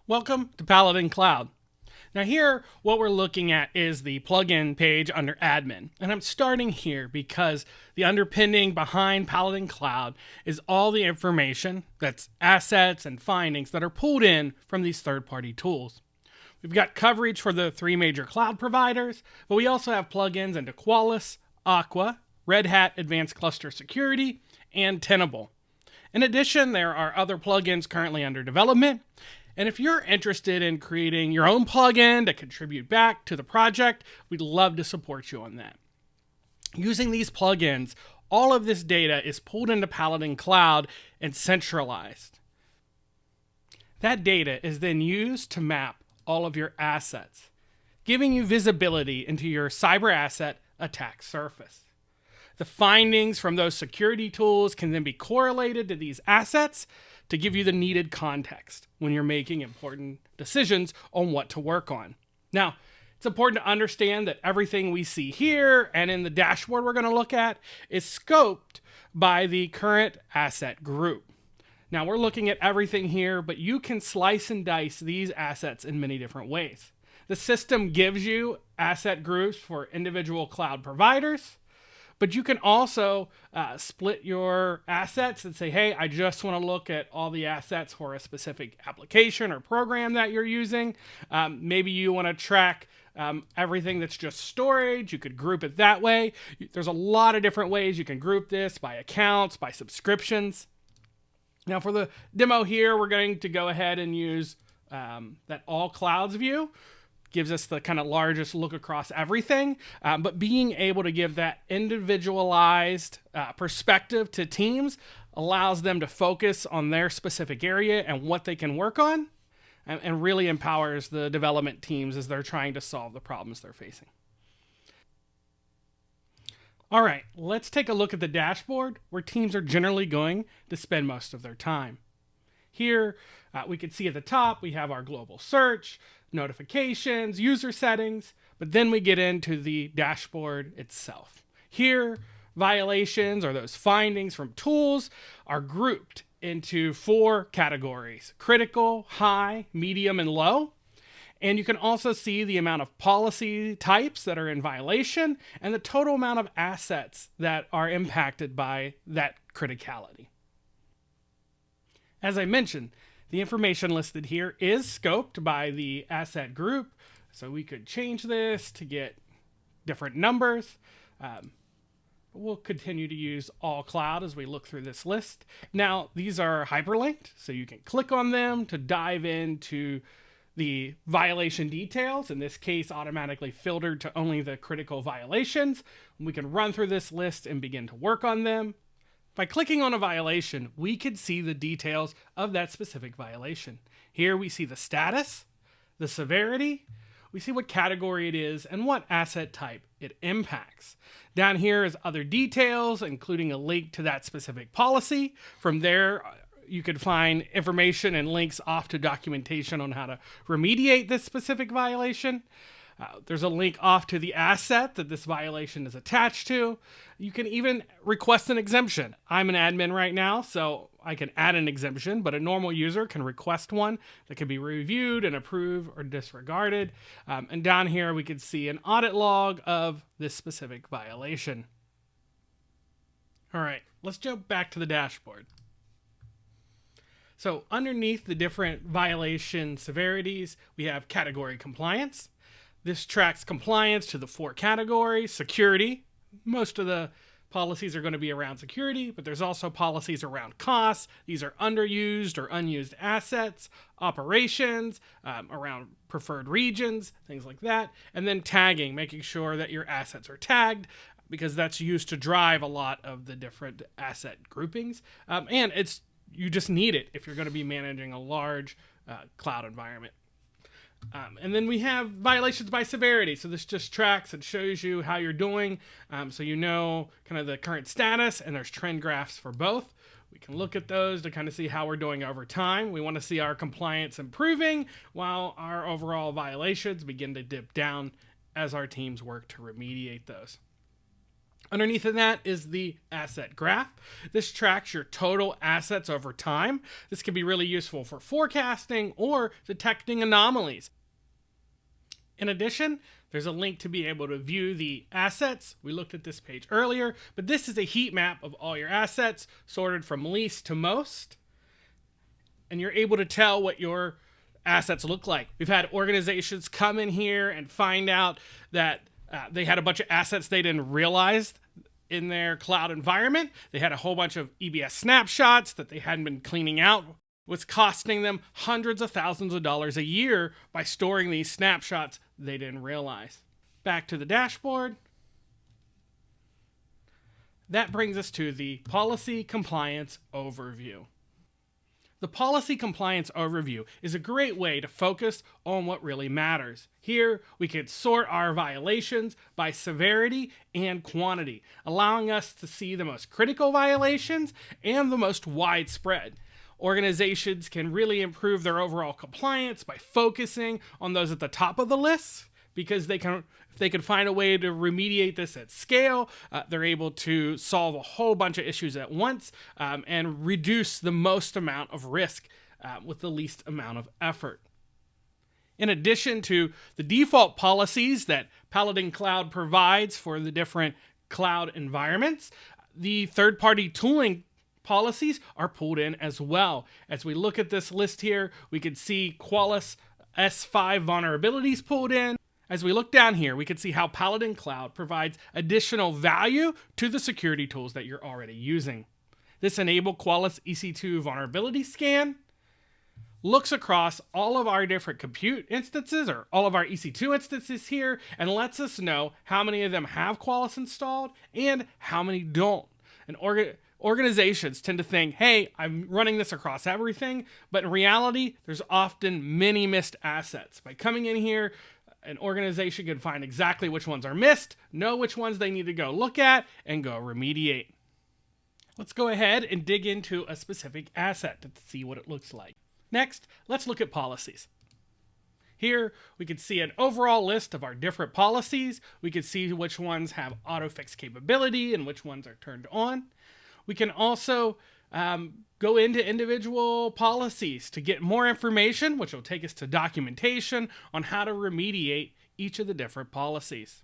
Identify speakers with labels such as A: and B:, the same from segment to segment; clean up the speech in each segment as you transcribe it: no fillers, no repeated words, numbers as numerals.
A: Welcome to Paladin Cloud. Now here, what we're looking at is the plugin page under admin. And I'm starting here because the underpinning behind Paladin Cloud is all the information, that's assets and findings that are pulled in from these third-party tools. We've got coverage for the three major cloud providers, but we also have plugins into Qualys, Aqua, Red Hat Advanced Cluster Security, and Tenable. In addition, there are other plugins currently under development. And if you're interested in creating your own plugin to contribute back to the project, we'd love to support you on that. Using these plugins, all of this data is pulled into Paladin Cloud and centralized. That data is then used to map all of your assets, giving you visibility into your cyber asset attack surface. The findings from those security tools can then be correlated to these assets to give you the needed context when you're making important decisions on what to work on. Now, it's important to understand that everything we see here and in the dashboard we're going to look at is scoped by the current asset group. Now, we're looking at everything here, but you can slice and dice these assets in many different ways. The system gives you asset groups for individual cloud providers, but you can also split your assets and say, hey, I just want to look at all the assets for a specific application or program that you're using. Maybe you want to track everything that's just storage. You could group it that way. There's a lot of different ways you can group this by accounts, by subscriptions. Now for the demo here, we're going to go ahead and use that all clouds view. Gives us the kind of largest look across everything, but being able to give that individualized perspective to teams allows them to focus on their specific area and what they can work on, and really empowers the development teams as they're trying to solve the problems they're facing. All right, let's take a look at the dashboard where teams are generally going to spend most of their time. Here, we can see at the top, we have our global search, notifications, user settings, but then we get into the dashboard itself. Here, violations or those findings from tools are grouped into 4 categories: critical, high, medium, and low. And you can also see the amount of policy types that are in violation and the total amount of assets that are impacted by that criticality. As I mentioned, the information listed here is scoped by the asset group, so we could change this to get different numbers. We'll continue to use all cloud as we look through this list. Now, these are hyperlinked, so you can click on them to dive into the violation details, in this case automatically filtered to only the critical violations. We can run through this list and begin to work on them. By clicking on a violation, we could see the details of that specific violation. Here we see the status, the severity, we see what category it is, and what asset type it impacts. Down here is other details, including a link to that specific policy. From there, you could find information and links off to documentation on how to remediate this specific violation. There's a link off to the asset that this violation is attached to. You can even request an exemption. I'm an admin right now, so I can add an exemption, but a normal user can request one that can be reviewed and approved or disregarded. And down here, we can see an audit log of this specific violation. All right, let's jump back to the dashboard. So underneath the different violation severities, we have category compliance. This tracks compliance to the 4 categories. Security, most of the policies are going to be around security, but there's also policies around costs. These are underused or unused assets, operations, around preferred regions, things like that. And then tagging, making sure that your assets are tagged, because that's used to drive a lot of the different asset groupings. And you just need it if you're going to be managing a large cloud environment. And then we have violations by severity. So this just tracks and shows you how you're doing. So you know kind of the current status, and there's trend graphs for both. We can look at those to kind of see how we're doing over time. We want to see our compliance improving while our overall violations begin to dip down as our teams work to remediate those. Underneath of that is the asset graph. This tracks your total assets over time. This can be really useful for forecasting or detecting anomalies. In addition, there's a link to be able to view the assets. We looked at this page earlier, but this is a heat map of all your assets sorted from least to most. And you're able to tell what your assets look like. We've had organizations come in here and find out that they had a bunch of assets they didn't realize in their cloud environment. They had a whole bunch of EBS snapshots that they hadn't been cleaning out. Was costing them hundreds of thousands of dollars a year by storing these snapshots they didn't realize. Back to the dashboard. That brings us to the policy compliance overview. The policy compliance overview is a great way to focus on what really matters. Here, we can sort our violations by severity and quantity, allowing us to see the most critical violations and the most widespread. Organizations can really improve their overall compliance by focusing on those at the top of the list, because if they can find a way to remediate this at scale, they're able to solve a whole bunch of issues at once and reduce the most amount of risk with the least amount of effort. In addition to the default policies that Paladin Cloud provides for the different cloud environments, the third-party tooling policies are pulled in as well. As we look at this list here, we can see Qualys S5 vulnerabilities pulled in. As we look down here, we can see how Paladin Cloud provides additional value to the security tools that you're already using. This Enable Qualys EC2 vulnerability scan looks across all of our different compute instances, or all of our EC2 instances here, and lets us know how many of them have Qualys installed and how many don't. And organizations tend to think, hey, I'm running this across everything, but in reality, there's often many missed assets. By coming in here, an organization can find exactly which ones are missed, know which ones they need to go look at, and go remediate. Let's go ahead and dig into a specific asset to see what it looks like. Next, let's look at policies. Here, we can see an overall list of our different policies. We can see which ones have auto-fix capability and which ones are turned on. We can also go into individual policies to get more information, which will take us to documentation on how to remediate each of the different policies.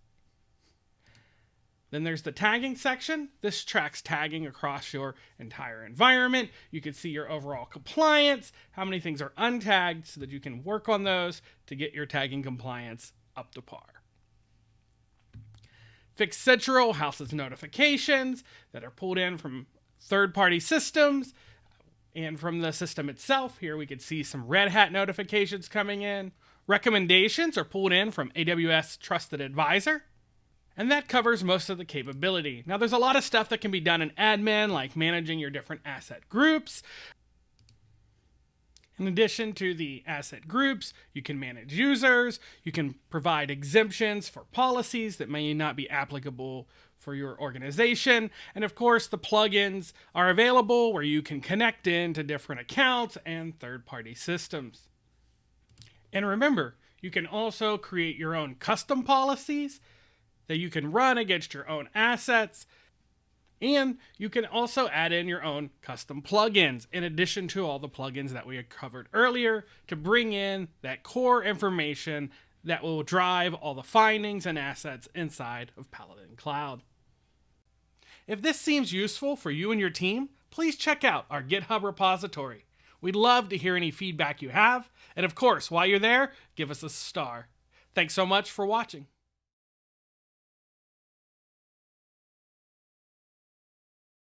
A: Then there's the tagging section. This tracks tagging across your entire environment. You can see your overall compliance, how many things are untagged, so that you can work on those to get your tagging compliance up to par. Fix Central houses notifications that are pulled in from third-party systems and from the system itself. Here we can see some Red Hat notifications coming in. Recommendations are pulled in from AWS Trusted Advisor. And that covers most of the capability. Now, there's a lot of stuff that can be done in admin, like managing your different asset groups. In addition to the asset groups, you can manage users, you can provide exemptions for policies that may not be applicable for your organization, and of course the plugins are available where you can connect into different accounts and third-party systems. And remember, you can also create your own custom policies that you can run against your own assets. And you can also add in your own custom plugins, in addition to all the plugins that we had covered earlier, to bring in that core information that will drive all the findings and assets inside of Paladin Cloud. If this seems useful for you and your team, please check out our GitHub repository. We'd love to hear any feedback you have. And of course, while you're there, give us a star. Thanks so much for watching.